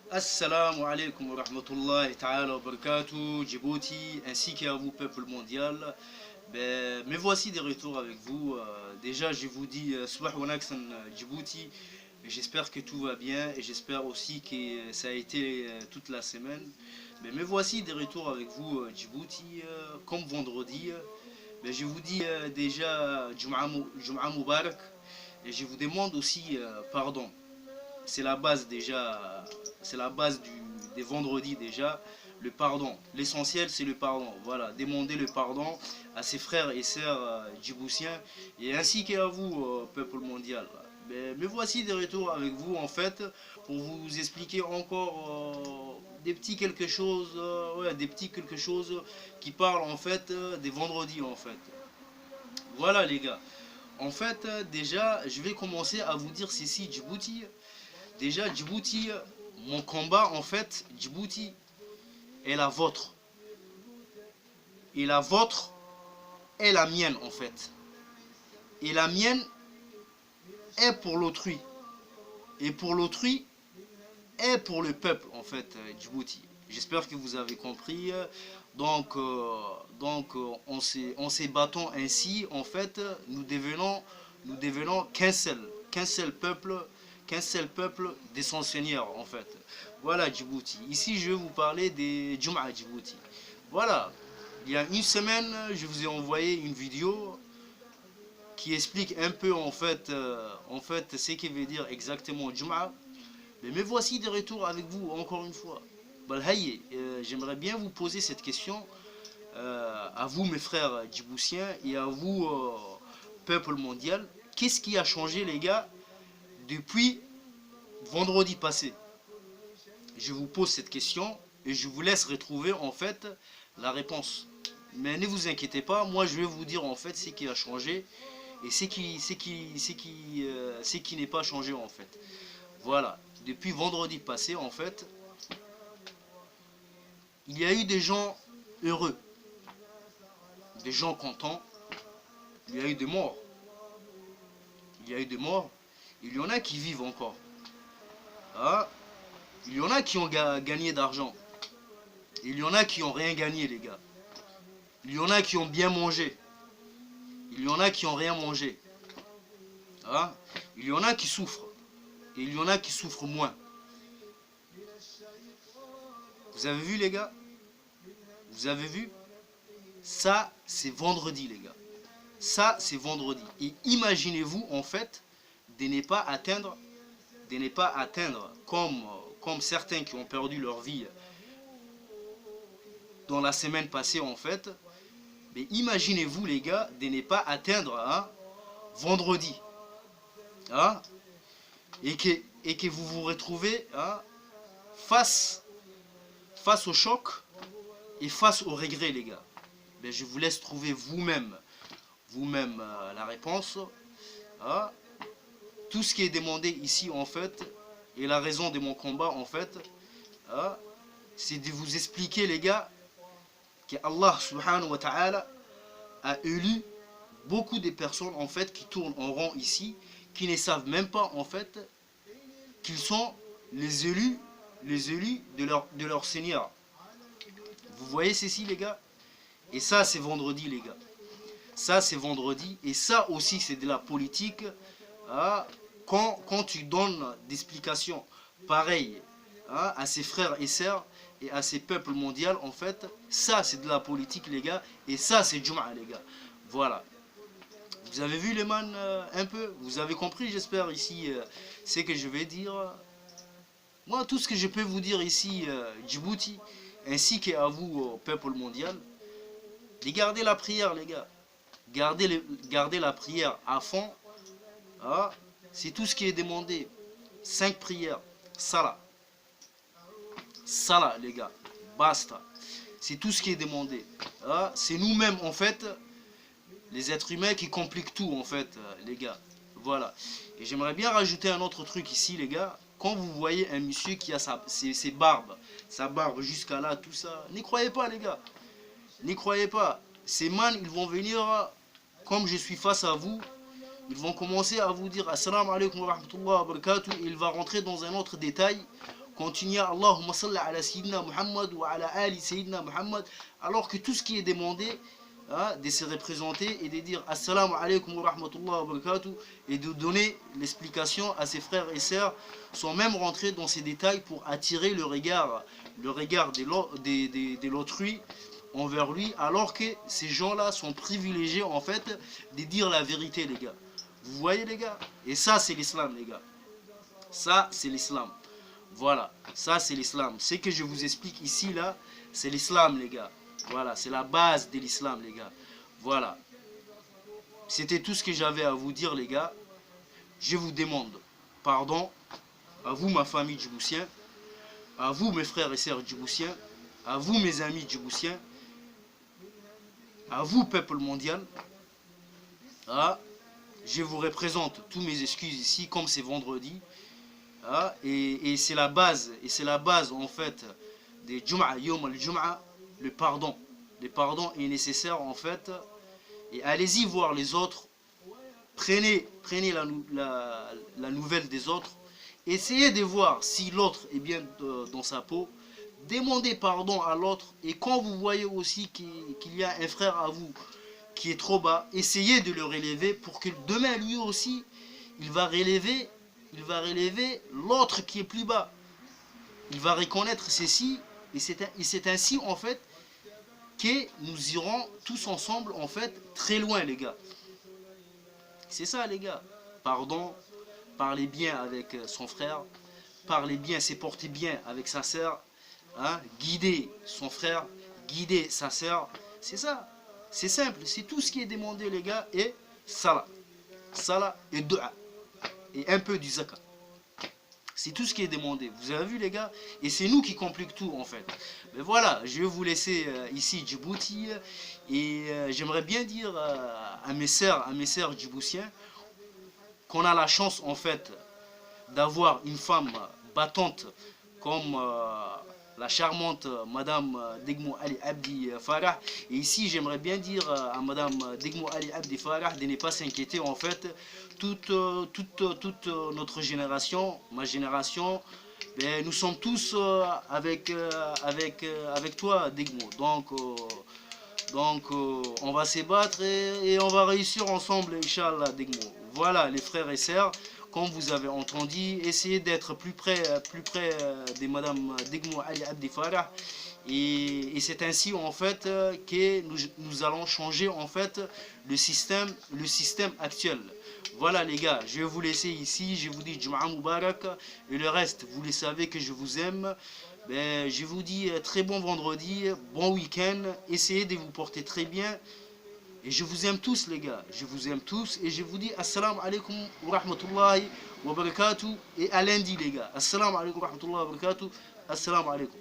Assalamu alaikum wa rahmatullahi ta'ala wa barakatuh, Djibouti, ainsi qu'à vous, peuple mondial. Me voici de retour avec vous. Déjà, je vous dis Subah wa Naksan Djibouti. J'espère que tout va bien et j'espère aussi que ça a été toute la semaine. Me voici de retour avec vous, Djibouti, comme vendredi. Je vous dis déjà Jum'a Mubarak et je vous demande aussi pardon. C'est la base déjà, c'est la base des vendredis déjà, le pardon. L'essentiel c'est le pardon. Voilà, demander le pardon à ses frères et sœurs djiboutiens et ainsi qu'à vous, peuple mondial. Me voici de retour avec vous en fait pour vous expliquer encore des petits quelque chose, ouais, des petits quelque chose qui parlent en fait des vendredis en fait. Voilà les gars. En fait, déjà, je vais commencer à vous dire ceci, Djibouti. Déjà, Djibouti, mon combat, en fait, Djibouti est la vôtre. Et la vôtre est la mienne, en fait. Et la mienne est pour l'autrui. Et pour l'autrui est pour le peuple, en fait, Djibouti. J'espère que vous avez compris. En se battant ainsi, en fait, nous devenons qu'un seul peuple de son Seigneur en fait. Voilà Djibouti. Ici je vais vous parler des Jum'a Djibouti. Voilà, il y a une semaine je vous ai envoyé une vidéo qui explique un peu en fait ce qui veut dire exactement Jum'a. Mais me voici de retour avec vous encore une fois. J'aimerais bien vous poser cette question à vous mes frères djiboutiens et à vous peuple mondial. Qu'est-ce qui a changé les gars depuis vendredi passé? Je vous pose cette question et je vous laisse retrouver en fait la réponse. Mais ne vous inquiétez pas, moi je vais vous dire en fait ce qui a changé et ce qui n'est pas changé en fait. Voilà, depuis vendredi passé en fait, il y a eu des gens heureux, des gens contents, il y a eu des morts. Il y a eu des morts, il y en a qui vivent encore. Ah, il y en a qui ont gagné d'argent. Il y en a qui n'ont rien gagné, les gars. Il y en a qui ont bien mangé. Il y en a qui n'ont rien mangé. Ah, il y en a qui souffrent. Et il y en a qui souffrent moins. Vous avez vu, les gars? Vous avez vu? Ça, c'est vendredi, les gars. Ça, c'est vendredi. Et imaginez-vous, en fait, de ne pas atteindre comme certains qui ont perdu leur vie dans la semaine passée en fait, mais imaginez-vous les gars de ne pas atteindre vendredi hein, et que vous vous retrouvez face au choc et face au regret les gars. Ben, je vous laisse trouver vous-même la réponse. Hein. Tout ce qui est demandé ici en fait et la raison de mon combat en fait c'est de vous expliquer les gars que Allah subhanahu wa ta'ala a élu beaucoup de personnes en fait qui tournent en rond ici, qui ne savent même pas en fait qu'ils sont les élus de leur Seigneur. Vous voyez ceci les gars? Et ça c'est vendredi les gars. Ça c'est vendredi et ça aussi c'est de la politique. Quand tu donnes des explications pareilles à ses frères et sœurs et à ces peuples mondiaux, en fait, ça c'est de la politique les gars, et ça c'est Jum'a les gars. Voilà. Vous avez vu les man un peu? Vous avez compris j'espère ici ce que je vais dire. Moi tout ce que je peux vous dire ici, Djibouti, ainsi qu'à vous, peuple mondial, de garder la prière les gars. Gardez la prière à fond. C'est tout ce qui est demandé. 5 prières. Salah. Salah, les gars. Basta. C'est tout ce qui est demandé. C'est nous-mêmes, en fait, les êtres humains qui compliquent tout, en fait, les gars. Voilà. Et j'aimerais bien rajouter un autre truc ici, les gars. Quand vous voyez un monsieur qui a ses barbes, sa barbe jusqu'à là, tout ça, n'y croyez pas, les gars. N'y croyez pas. Ces man, ils vont venir, comme je suis face à vous, ils vont commencer à vous dire Assalamu alaikum wa rahmatullahi wa barakatuh. Il va rentrer dans un autre détail continuer Allahumma salli ala Sayyidina Muhammad wa ala ali Sayyidina Muhammad, alors que tout ce qui est demandé, de se représenter et de dire Assalamu alaikum wa rahmatullahi wa barakatuh, et de donner l'explication à ses frères et sœurs, sans même rentrer dans ces détails pour attirer le regard de l'autrui envers lui, alors que ces gens-là sont privilégiés en fait de dire la vérité, les gars. Vous voyez, les gars? Et ça, c'est l'islam, les gars. Ça, c'est l'islam. Voilà, ça, c'est l'islam. Ce que je vous explique ici, là, c'est l'islam, les gars. Voilà, c'est la base de l'islam, les gars. Voilà. C'était tout ce que j'avais à vous dire, les gars. Je vous demande pardon à vous, ma famille djiboutienne, à vous, mes frères et sœurs djiboutiens, à vous, mes amis djiboutiens, à vous, peuple mondial. Je vous représente tous mes excuses ici, comme c'est vendredi. Et c'est la base, en fait des Jum'a, Yom al-Jum'a, le pardon. Le pardon est nécessaire en fait. Et allez-y voir les autres. Prenez la nouvelle des autres. Essayez de voir si l'autre est bien dans sa peau. Demandez pardon à l'autre. Et quand vous voyez aussi qu'il y a un frère à vous qui est trop bas, essayez de le relever pour que demain lui aussi, il va relever l'autre qui est plus bas. Il va reconnaître ceci. Et c'est ainsi en fait que nous irons tous ensemble en fait très loin, les gars. C'est ça, les gars. Pardon, parlez bien avec son frère, parlez bien, se portez bien avec sa sœur, guidez son frère, guidez sa sœur. C'est ça, c'est simple, c'est tout ce qui est demandé, les gars. Et salat et dua et un peu du zakat. C'est tout ce qui est demandé. Vous avez vu, les gars? Et c'est nous qui compliquons tout, en fait. Mais voilà, je vais vous laisser ici Djibouti. Et j'aimerais bien dire à mes sœurs djiboutiens qu'on a la chance, en fait, d'avoir une femme battante comme la charmante Madame Degmo Ali Abdi Farah. Et ici, j'aimerais bien dire à Madame Degmo Ali Abdi Farah de ne pas s'inquiéter, en fait. Toute notre génération, ma génération, ben, nous sommes tous avec toi, Degmo. Donc, on va se battre et on va réussir ensemble, Inch'Allah, Degmo. Voilà, les frères et sœurs, comme vous avez entendu, essayez d'être plus près de Madame Degmo Ali Abdi Farah. Et c'est ainsi en fait que nous allons changer en fait le système actuel. Voilà, les gars, je vais vous laisser ici. Je vous dis Jum'a Mubarak. Et le reste, vous le savez que je vous aime. Ben, je vous dis très bon vendredi, bon week-end. Essayez de vous porter très bien. Et je vous aime tous, les gars. Je vous aime tous. Et je vous dis assalamu alaikum wa rahmatullahi wa barakatuh. Et à lundi, les gars. Assalamu alaikum wa rahmatullahi wa barakatuh. Assalamu alaikum.